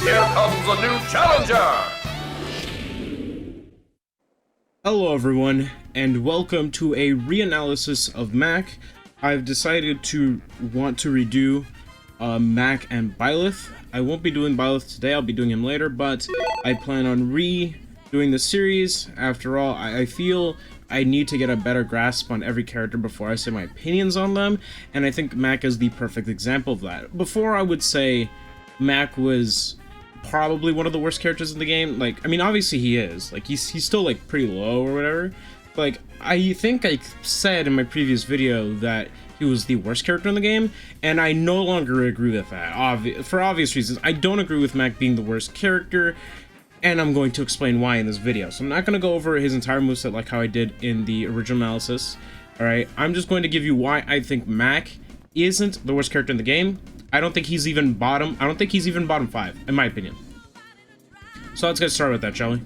Here comes a new challenger! Hello everyone, and welcome to a reanalysis of Mac. I've decided to want to redo Mac and Byleth. I won't be doing Byleth today, I'll be doing him later, but I plan on redoing the series. After all, I feel I need to get a better grasp on every character before I say my opinions on them, and I think Mac is the perfect example of that. Before, I would say Mac was probably one of the worst characters in the game. Like, I mean, obviously he is. Like, he's still, like, pretty low or whatever. But, like, I think I said in my previous video that he was the worst character in the game, and I no longer agree with that. For obvious reasons, I don't agree with Mac being the worst character, and I'm going to explain why in this video. So I'm not going to go over his entire moveset like how I did in the original analysis. Alright, I'm just going to give you why I think Mac isn't the worst character in the game. I don't think he's even bottom 5, in my opinion. So let's get started with that, shall we?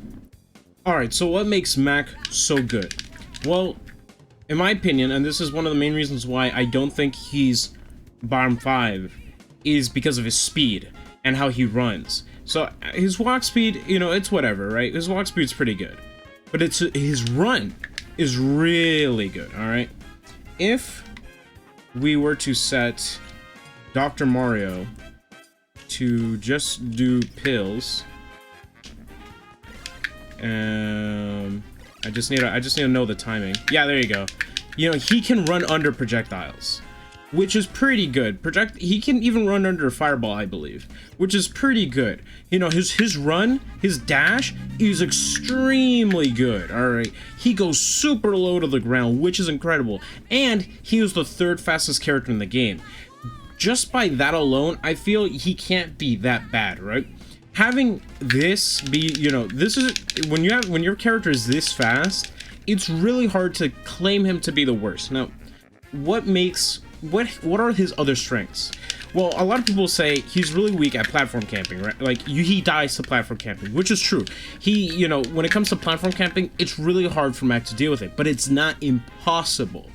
Alright, so what makes Mac so good? Well, in my opinion, and this is one of the main reasons why I don't think he's bottom 5, is because of his speed and how he runs. So his walk speed, you know, it's whatever, right? His walk speed's pretty good. But his run is really good, alright? If we were to set Dr. Mario to just do pills, I just need to know the timing. Yeah, there you go. You know, he can run under projectiles, which is pretty good. He can even run under a fireball, I believe, which is pretty good. You know, his run, his dash is extremely good. All right, he goes super low to the ground, which is incredible, and he was the 3rd fastest character in the game. Just by that alone, I feel he can't be that bad, right? Having this be, you know, this is when your character is this fast, it's really hard to claim him to be the worst. Now, what are his other strengths? Well, a lot of people say he's really weak at platform camping, right? Like, he dies to platform camping, which is true. You know, when it comes to platform camping, it's really hard for Mac to deal with it, but it's not impossible.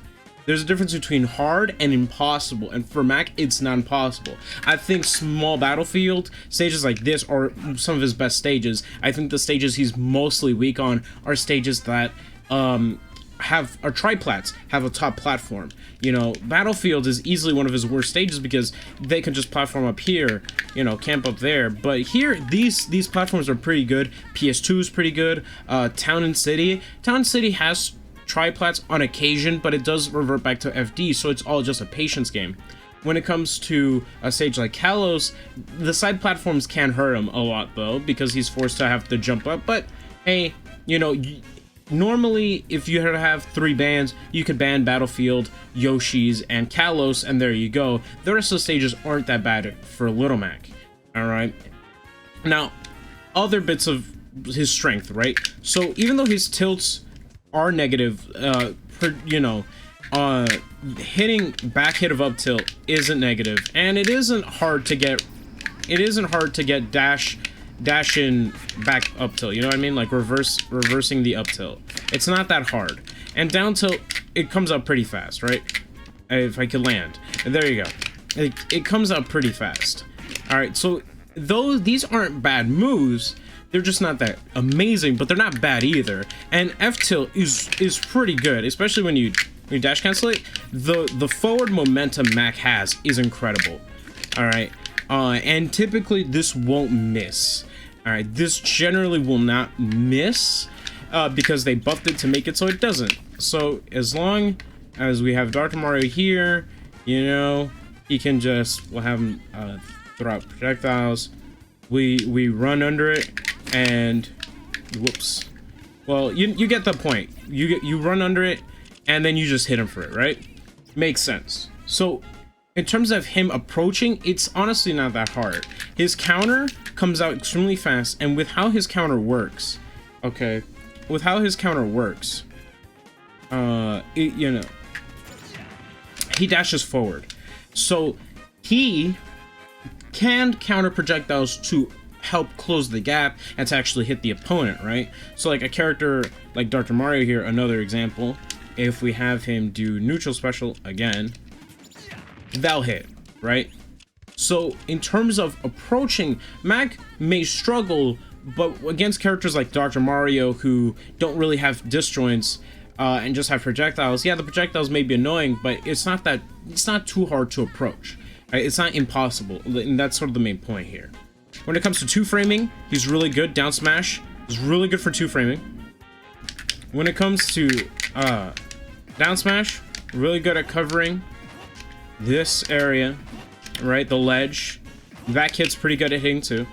There's a difference between hard and impossible, and for Mac, it's not impossible. I think small battlefield, stages like this, are some of his best stages. I think the stages he's mostly weak on are stages that are triplats, have a top platform. You know, battlefield is easily one of his worst stages because they can just platform up here, you know, camp up there. But here, these platforms are pretty good. PS2 is pretty good. Town and City has triplats on occasion, but it does revert back to FD, so it's all just a patience game. When it comes to a stage like Kalos, the side platforms can hurt him a lot though, because he's forced to have to jump up. But hey, you know, normally if you have 3 bans, you could ban Battlefield, Yoshi's, and Kalos, and there you go. The rest of the stages aren't that bad for Little Mac. Alright, now other bits of his strength, right? So even though his tilts are negative, you know, hitting back hit of up tilt isn't negative, and it isn't hard to get dash in back up tilt, you know what I mean? Like reversing the up tilt. It's not that hard. And down tilt, it comes up pretty fast, right? If I could land. And there you go. It comes up pretty fast. Alright, so these aren't bad moves. They're just not that amazing, but they're not bad either. And F tilt is pretty good, especially when you dash cancel it. The forward momentum Mac has is incredible. All right, and typically this won't miss. All right, this generally will not miss because they buffed it to make it so it doesn't. So as long as we have Dr. Mario here, you know, he can we'll have him throw out projectiles. We run under it. And whoops, well, you get the point. You run under it and then you just hit him for it, right? Makes sense. So in terms of him approaching, it's honestly not that hard. His counter comes out extremely fast, and with how his counter works, okay, you know, he dashes forward, so he can counter projectiles to help close the gap and to actually hit the opponent, right? So like a character like Dr. Mario here, another example, if we have him do neutral special again, that'll hit, right? So in terms of approaching, Mac may struggle, but against characters like Dr. Mario who don't really have disjoints and just have projectiles, yeah, the projectiles may be annoying, but it's not too hard to approach. Right? It's not impossible, and that's sort of the main point here. When it comes to two framing, he's really good. Down smash is really good for two framing. When it comes to down smash, really good at covering this area, right? The ledge. That kid's pretty good at hitting too.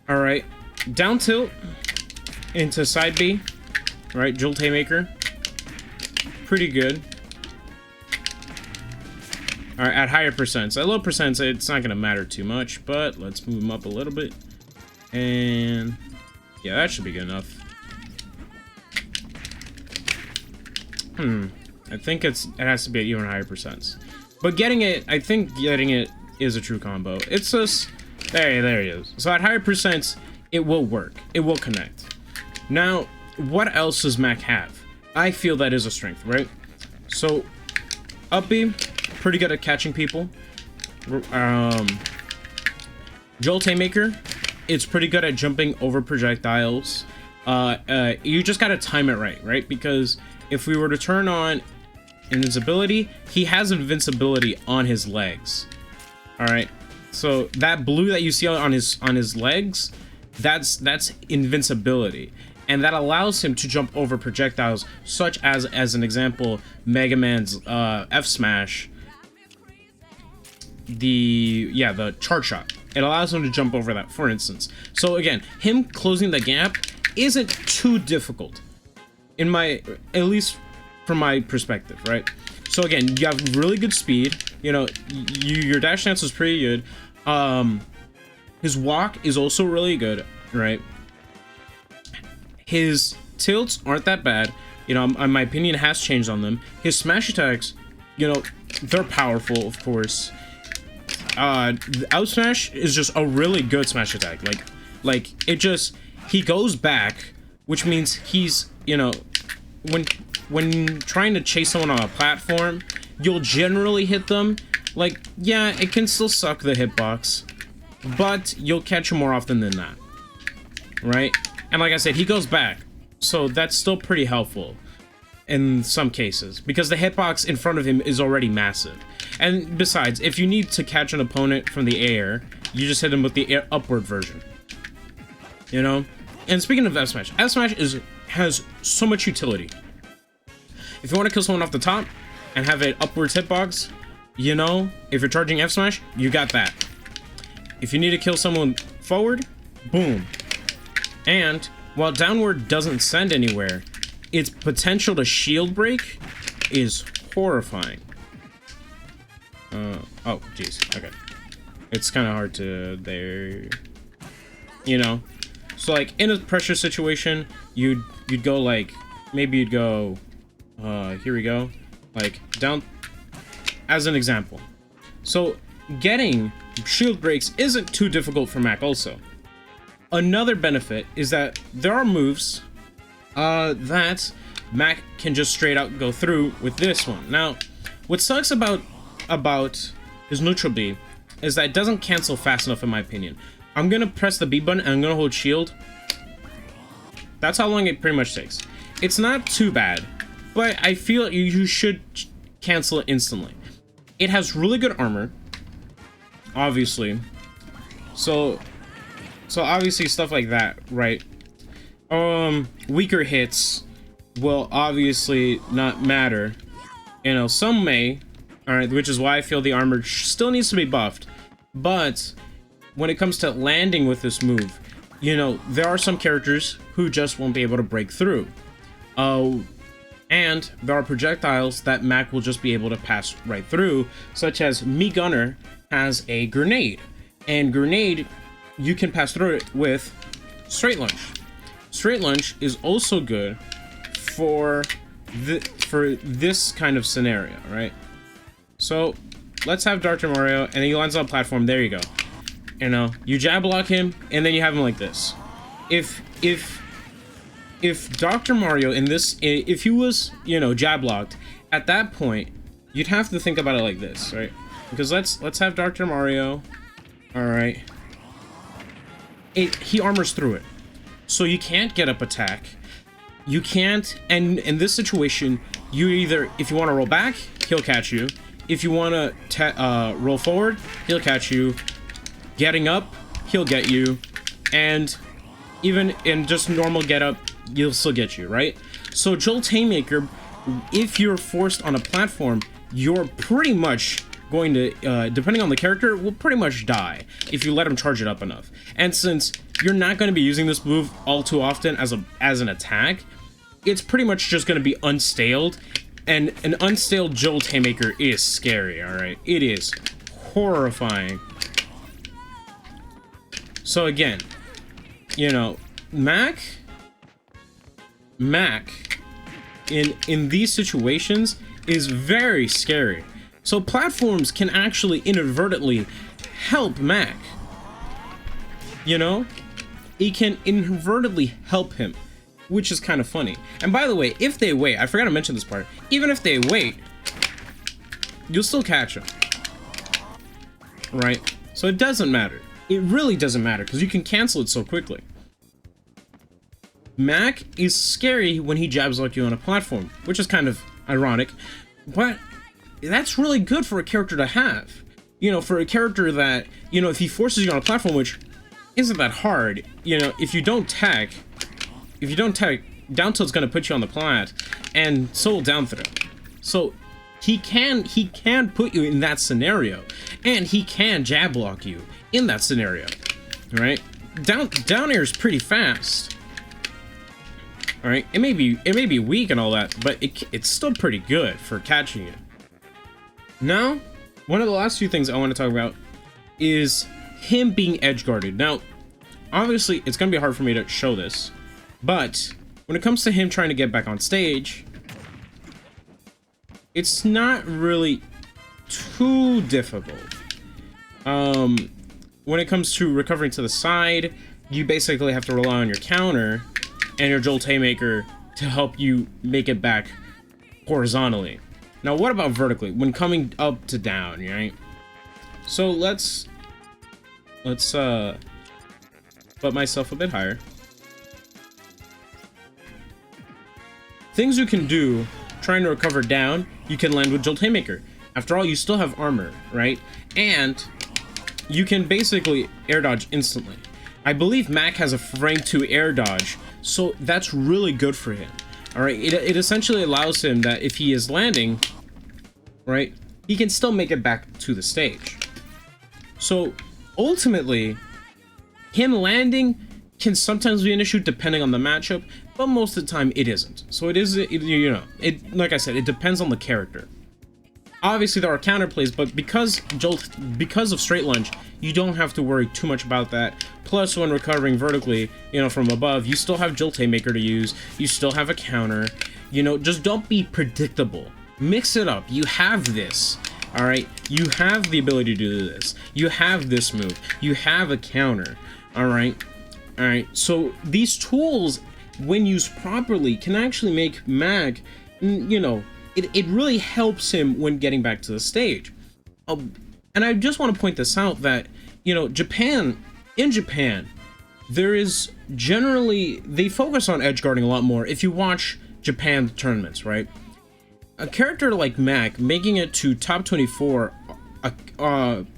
All right, down tilt into side B, right? Jolt Haymaker, pretty good. All right, at higher percents. At low percents, it's not gonna matter too much, but let's move him up a little bit. And yeah, that should be good enough. I think it has to be at even higher percents. But getting it, I think getting it is a true combo. It's just, there he is. So at higher percents, it will work. It will connect. Now, what else does Mac have? I feel that is a strength, right? So, up B, pretty good at catching people. Jolt Haymaker, it's pretty good at jumping over projectiles. You just gotta time it right? Because if we were to turn on invincibility, he has invincibility on his legs. All right, so that blue that you see on his legs, that's invincibility, and that allows him to jump over projectiles, such as an example, Mega Man's F smash. The charge shot. It allows him to jump over that, for instance. So again, him closing the gap isn't too difficult, at least from my perspective, right? So again, you have really good speed. You know, your dash dance is pretty good. His walk is also really good, right? His tilts aren't that bad. You know, my opinion has changed on them. His smash attacks, you know, they're powerful, of course. The out smash is just a really good smash attack. Like he goes back, which means he's, you know, when trying to chase someone on a platform, you'll generally hit them. Like, yeah, it can still suck the hitbox, but you'll catch him more often than not, right? And like I said, he goes back, so that's still pretty helpful in some cases, because the hitbox in front of him is already massive. And besides, if you need to catch an opponent from the air, you just hit him with the upward version, you know? And speaking of F smash has so much utility. If you want to kill someone off the top and have an upwards hitbox, you know, if you're charging F smash, you got that. If you need to kill someone forward, boom. And while downward doesn't send anywhere, its potential to shield break is horrifying. Oh, jeez. Okay. It's kind of hard to there, you know. So like in a pressure situation, you'd go like, maybe you'd go, here we go, like down, as an example. So getting shield breaks isn't too difficult for Mac also. Another benefit is that there are moves that Mac can just straight out go through with this one. Now, what sucks about his neutral B is that it doesn't cancel fast enough, in my opinion. I'm gonna press the B button and I'm gonna hold shield. That's how long it pretty much takes. It's not too bad, but I feel you should cancel it instantly. It has really good armor, obviously. So obviously stuff like that, right? Weaker hits will obviously not matter. You know, some may, alright, which is why I feel the armor still needs to be buffed. But when it comes to landing with this move, you know, there are some characters who just won't be able to break through. And there are projectiles that Mac will just be able to pass right through, such as Me Gunner has a grenade. And grenade, you can pass through it with straight lunge. Straight lunge is also good for this kind of scenario, right? So let's have Dr. Mario, and then he lands on a platform. There you go. You know, you jab block him, and then you have him like this. If Dr. Mario in this, if he was, you know, jab locked, at that point, you'd have to think about it like this, right? Because let's have Dr. Mario. All right. He armors through it, so you can't get up attack. You can't, and in this situation, you either, if you want to roll back, he'll catch you. If you want to roll forward, he'll catch you. Getting up, he'll get you. And even in just normal get up, he'll still get you, right? So Jolt Haymaker, if you're forced on a platform, you're pretty much going to, depending on the character, will pretty much die if you let him charge it up enough. And since you're not going to be using this move all too often as an attack, it's pretty much just going to be unstaled. And an unstaled Jolt Haymaker is scary, alright? It is horrifying. So again, you know, Mac in these situations is very scary. So platforms can actually inadvertently help Mac. You know? It can inadvertently help him, which is kind of funny. And by the way, if they wait, I forgot to mention this part, even if they wait, you'll still catch them. Right? So it doesn't matter. It really doesn't matter, because you can cancel it so quickly. Mac is scary when he jabs like you on a platform, which is kind of ironic, but that's really good for a character to have. You know, for a character that, you know, if he forces you on a platform, which isn't that hard, you know, if you don't tag, down tilt's gonna put you on the plat, and so will down throw. So he can put you in that scenario, and he can jab block you in that scenario, right? Down air is pretty fast. All right, it may be weak and all that, but it's still pretty good for catching it. Now, one of the last few things I want to talk about is him being edge guarded. Now, obviously, it's gonna be hard for me to show this, but when it comes to him trying to get back on stage, it's not really too difficult. When it comes to recovering to the side, you basically have to rely on your counter and your Jolt Haymaker to help you make it back horizontally. Now, what about vertically? When coming up to down, right? So let's put myself a bit higher. Things you can do trying to recover down, you can land with Jolt Haymaker. After all, you still have armor, right? And you can basically air dodge instantly. I believe Mac has a frame 2 air dodge, so that's really good for him. All right, it essentially allows him that if he is landing, right, he can still make it back to the stage. So ultimately, him landing can sometimes be an issue depending on the matchup, but most of the time it isn't. So you know, like I said, it depends on the character. Obviously there are counterplays, but because of straight lunge, you don't have to worry too much about that. Plus, when recovering vertically, you know, from above, you still have Jolt Haymaker to use. You still have a counter. You know, just don't be predictable. Mix it up. You have this. All right, you have the ability to do this. You have this move. You have a counter. All right. So these tools, when used properly, can actually make Mac, you know, it really helps him when getting back to the stage. And I just want to point this out that, you know, in Japan, there is generally, they focus on edge guarding a lot more. If you watch Japan tournaments, right? A character like Mac making it to top 24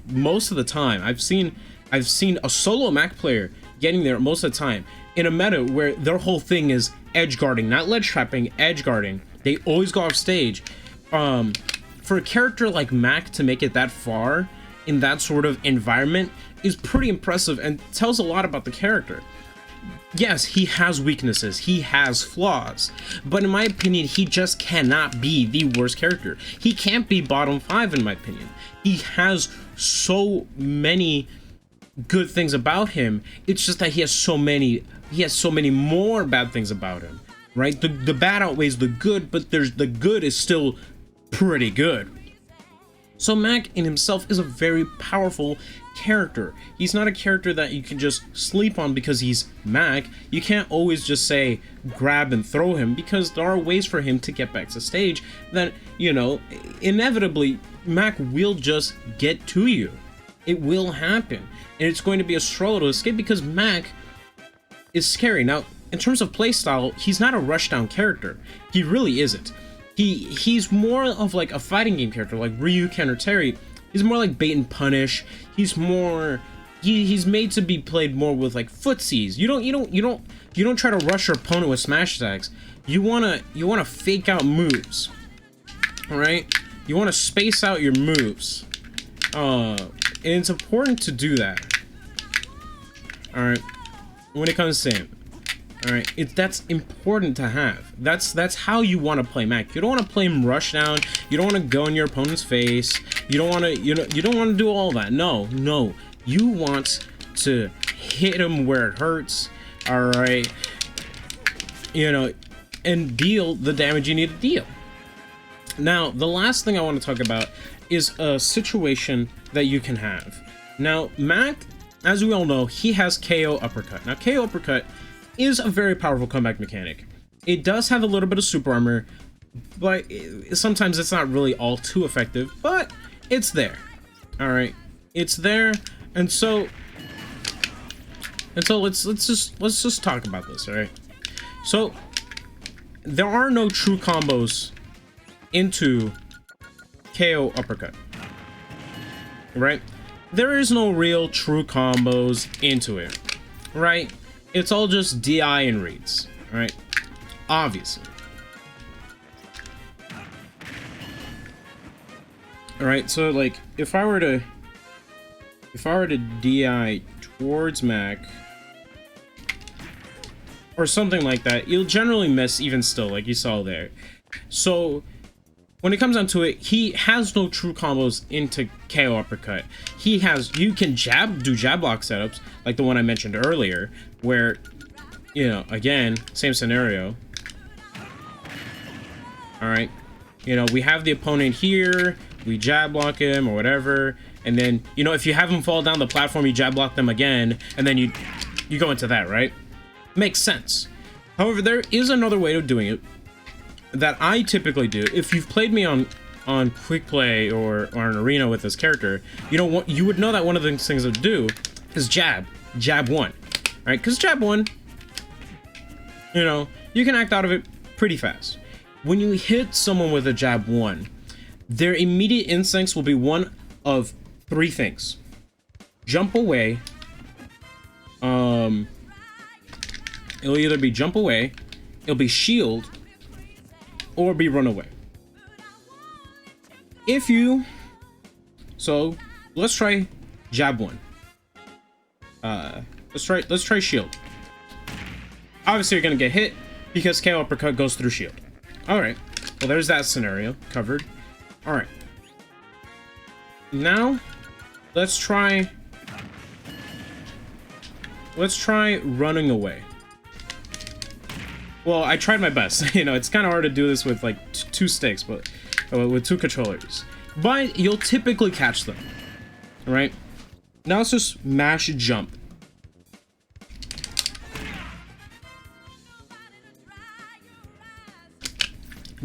most of the time. I've seen a solo Mac player getting there most of the time in a meta where their whole thing is edge guarding, not ledge trapping, edge guarding. They always go off stage. For a character like Mac to make it that far in that sort of environment is pretty impressive and tells a lot about the character. Yes, he has weaknesses, he has flaws, but in my opinion, he just cannot be the worst character. He can't be bottom 5 in my opinion. He has so many good things about him. It's just that he has so many more bad things about him, right? The bad outweighs the good, but the good is still pretty good. So Mac in himself is a very powerful character. He's not a character that you can just sleep on because he's Mac. You can't always just say grab and throw him, because there are ways for him to get back to stage that, you know, inevitably Mac will just get to you. It will happen, and it's going to be a struggle to escape because Mac is scary. Now, in terms of playstyle, he's not a rushdown character. He really isn't. He's more of like a fighting game character, like Ryu, Ken, or Terry. He's more like bait and punish. He's more he's made to be played more with like footsies. You don't try to rush your opponent with smash attacks. You wanna fake out moves. Alright? You wanna space out your moves. And it's important to do that. Alright. When it comes to him. Alright, that's important to have. That's how you want to play Mac. You don't want to play him rush down. You don't want to go in your opponent's face. You don't want to, you don't want to do all that. No. You want to hit him where it hurts. Alright. And deal the damage you need to deal. Now, the last thing I want to talk about is a situation that you can have. Now, Mac, as we all know, he has KO Uppercut. Now, KO Uppercut is a very powerful comeback mechanic. It does have a little bit of super armor, but sometimes it's not really all too effective, but it's there. All right, it's there, and so let's just talk about this. All right, so there are no true combos into KO Uppercut, right? There is no real true combos into it, right? It's all just DI and reads, right? Obviously. Alright, so like if I were to DI towards Mac or something like that, you'll generally miss even still, like you saw there. So when it comes down to it, he has no true combos into KO Uppercut. You can do jab block setups, like the one I mentioned earlier, where, again, same scenario. Alright, we have the opponent here, we jab block him or whatever, and then, if you have him fall down the platform, you jab block them again, and then you go into that, right? Makes sense. However, there is another way of doing it that I typically do. If you've played me on quick play or an arena with this character, you would know that one of the things to do is jab one, right? Because jab one, you can act out of it pretty fast. When you hit someone with a jab one, their immediate instincts will be one of three things: jump away. It'll either be jump away, it'll be shield, or be run away. So let's try jab one. Let's try shield. Obviously you're gonna get hit because KO Uppercut goes through shield. Alright, well there's that scenario covered. Alright. Now let's try running away. Well, I tried my best. It's kind of hard to do this with like two sticks, but with two controllers. But you'll typically catch them. All right. Now let's just mash jump.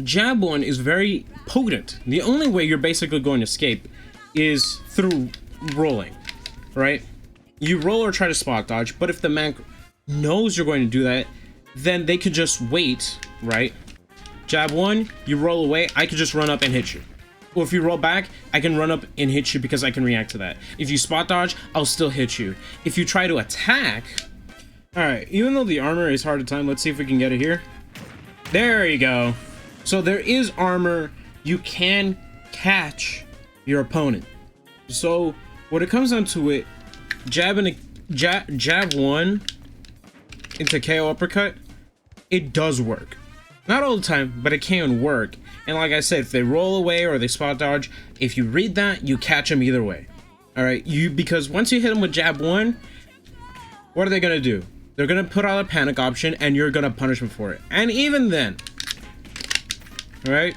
Jab one is very potent. The only way you're basically going to escape is through rolling, right? You roll or try to spot dodge, but if the Mac knows you're going to do that, then they could just wait, right? Jab one, you roll away, I could just run up and hit you. Or if you roll back, I can run up and hit you because I can react to that. If you spot dodge, I'll still hit you. If you try to attack... Alright, even though the armor is hard to time, let's see if we can get it here. There you go. So there is armor. You can catch your opponent. So when it comes down to it, jab one into KO Uppercut, it does work. Not all the time, but it can work. And like I said, if they roll away or they spot dodge, if you read that, you catch them either way. Alright, because once you hit them with jab one, what are they gonna do? They're gonna put out a panic option and you're gonna punish them for it. And even then, alright,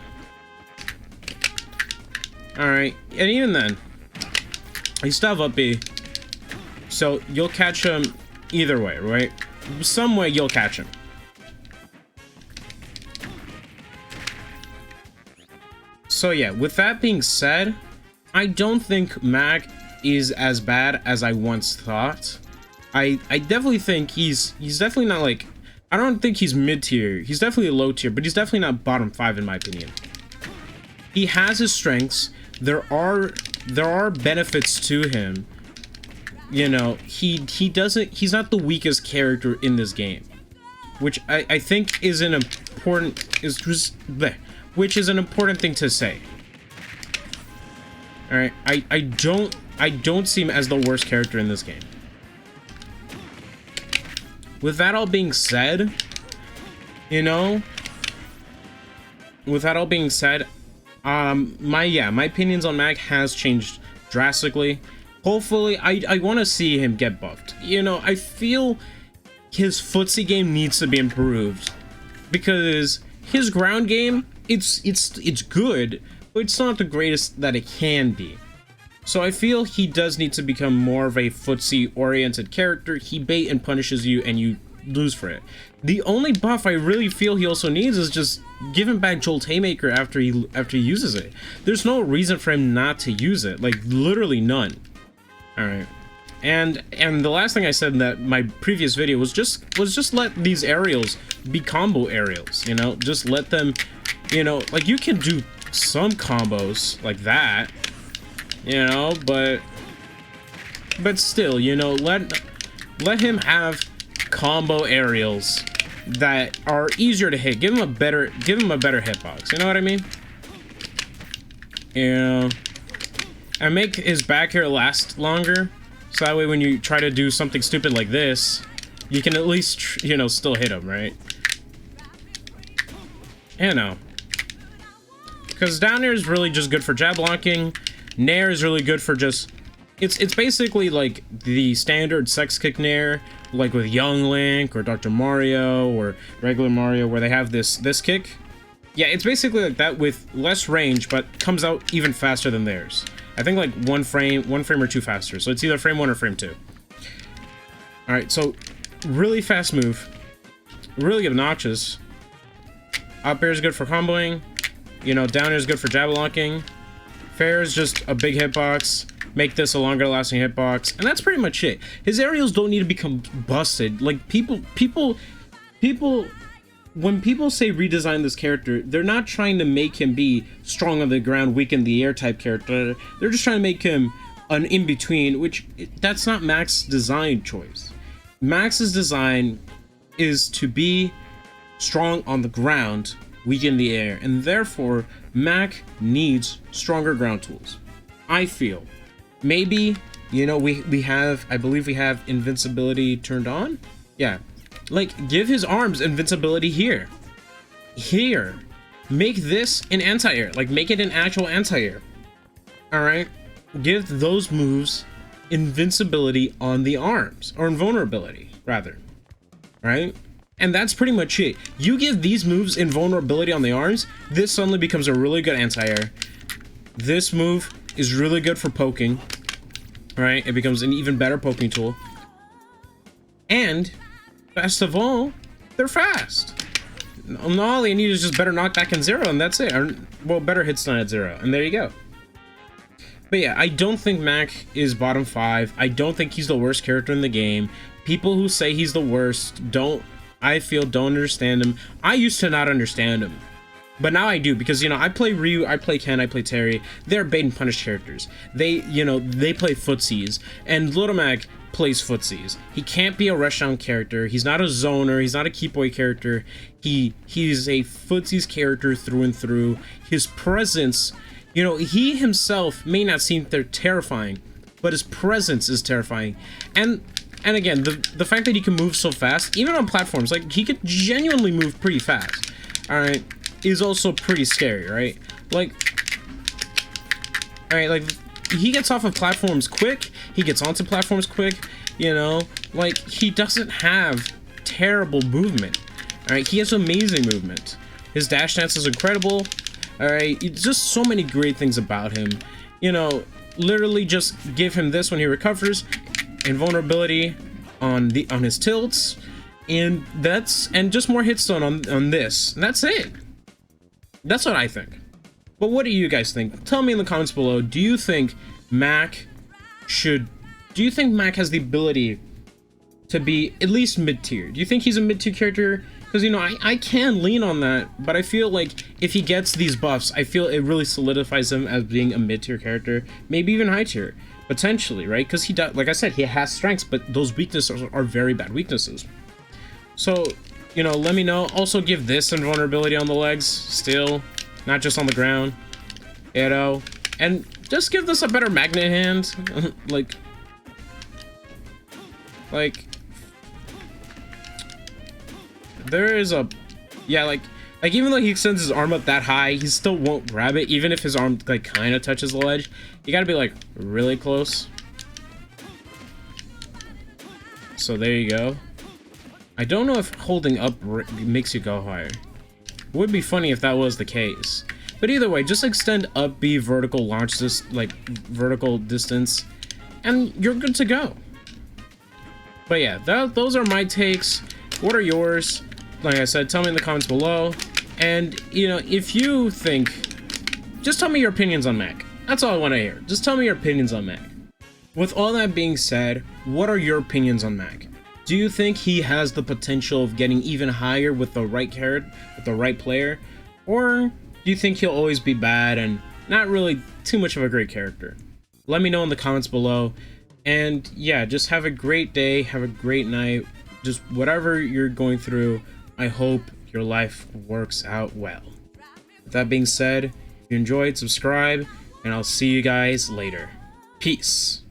and even then, you still have up B, so you'll catch them either way, right? Some way you'll catch him. So yeah, with that being said, I don't think Mac is as bad as I once thought. I definitely think he's definitely not like, I don't think he's mid-tier. He's definitely a low tier, but he's definitely not bottom 5 in my opinion. He has his strengths. There are benefits to him. You know, he's not the weakest character in this game, which I think is an important which is an important thing to say. All right, I don't see him as the worst character in this game. With that all being said, you know, my opinions on Mac has changed drastically. Hopefully, I want to see him get buffed. You know, I feel his footsie game needs to be improved because his ground game, it's good, but it's not the greatest that it can be. So I feel he does need to become more of a footsie-oriented character. He bait and punishes you, and you lose for it. The only buff I really feel he also needs is just give him back Jolt Haymaker after he uses it. There's no reason for him not to use it, like literally none. All right, and the last thing I said in that my previous video was just let these aerials be combo aerials. You know, just let them, you know, like you can do some combos like that. You know, but still, you know, let him have combo aerials that are easier to hit. Give him a better hitbox. You know what I mean? Yeah. And make his back air last longer, so that way when you try to do something stupid like this, you can at least, you know, still hit him, right? You know, because down air is really just good for jab blocking. Nair is really good for just, it's basically like the standard sex kick Nair, like with Young Link or Dr. Mario or regular Mario, where they have this kick. Yeah, it's basically like that with less range, but comes out even faster than theirs. I think like one frame or two faster. So it's either frame 1 or frame 2. All right, so really fast move, really obnoxious. Up air is good for comboing. You know, down air is good for jab blocking. Fair is just a big hitbox. Make this a longer lasting hitbox, and that's pretty much it. His aerials don't need to become busted. Like people, when people say redesign this character, they're not trying to make him be strong on the ground, weak in the air type character. They're just trying to make him an in-between, which that's not Mac's design choice. Max's design is to be strong on the ground, weak in the air, and therefore Mac needs stronger ground tools. I feel maybe, you know, I believe we have invincibility turned on. Yeah, like give his arms invincibility here. Make this an anti-air, like make it an actual anti-air. All right, give those moves invincibility on the arms, or invulnerability rather. All right. And that's pretty much it. You give these moves invulnerability on the arms, this suddenly becomes a really good anti-air. This move is really good for poking, right? It becomes an even better poking tool. And, best of all, they're fast. All they need is just better knockback and 0, and that's it. Or, well, better hit stun at 0, and there you go. But yeah, I don't think Mac is bottom 5. I don't think he's the worst character in the game. People who say he's the worst I feel don't understand him. I used to not understand him, but now I do, because, you know, I play Ryu, I play Ken, I play Terry. They're bait and punish characters. They, you know, they play footsies, and Little Mac plays footsies. He can't be a rush down character. He's not a zoner. He's not a keep away character. He's a footsies character through and through. His presence, you know, he himself may not seem terrifying, but his presence is terrifying. And again, the fact that he can move so fast, even on platforms, like he could genuinely move pretty fast, all right, is also pretty scary, right? Like, all right, like he gets off of platforms quick, he gets onto platforms quick, you know, like he doesn't have terrible movement, all right? He has amazing movement. His dash dance is incredible, all right? It's just so many great things about him, you know. Literally just give him this when he recovers. Invulnerability on his tilts, and just more hitstone on this, and that's it. That's what I think. But what do you guys think? Tell me in the comments below. Do you think Mac has the ability to be at least mid-tier? Do you think he's a mid-tier character? Because, you know, I can lean on that, but I feel like if he gets these buffs, I feel it really solidifies him as being a mid-tier character, maybe even high-tier, potentially, right? Because he does, like I said, he has strengths, but those weaknesses are very bad weaknesses. So, you know, let me know. Also, give this invulnerability on the legs, still, not just on the ground. Ello. And just give this a better magnet hand. like, there is a, yeah, like even though he extends his arm up that high, he still won't grab it, even if his arm like kind of touches the ledge. You gotta be like really close. So there you go. I don't know if holding up makes you go higher. It would be funny if that was the case. But either way, just extend up B, vertical, launch this, like vertical distance, and you're good to go. But yeah, those are my takes. What are yours? Like I said, tell me in the comments below. And, you know, if you think, just tell me your opinions on Mac. That's all I want to hear. Just tell me your opinions on Mac. With all that being said, what are your opinions on Mac? Do you think he has the potential of getting even higher with the right character, with the right player? Or do you think he'll always be bad and not really too much of a great character? Let me know in the comments below. And yeah, just have a great day, have a great night. Just whatever you're going through, I hope your life works out well. With that being said, if you enjoyed, subscribe, and I'll see you guys later. Peace.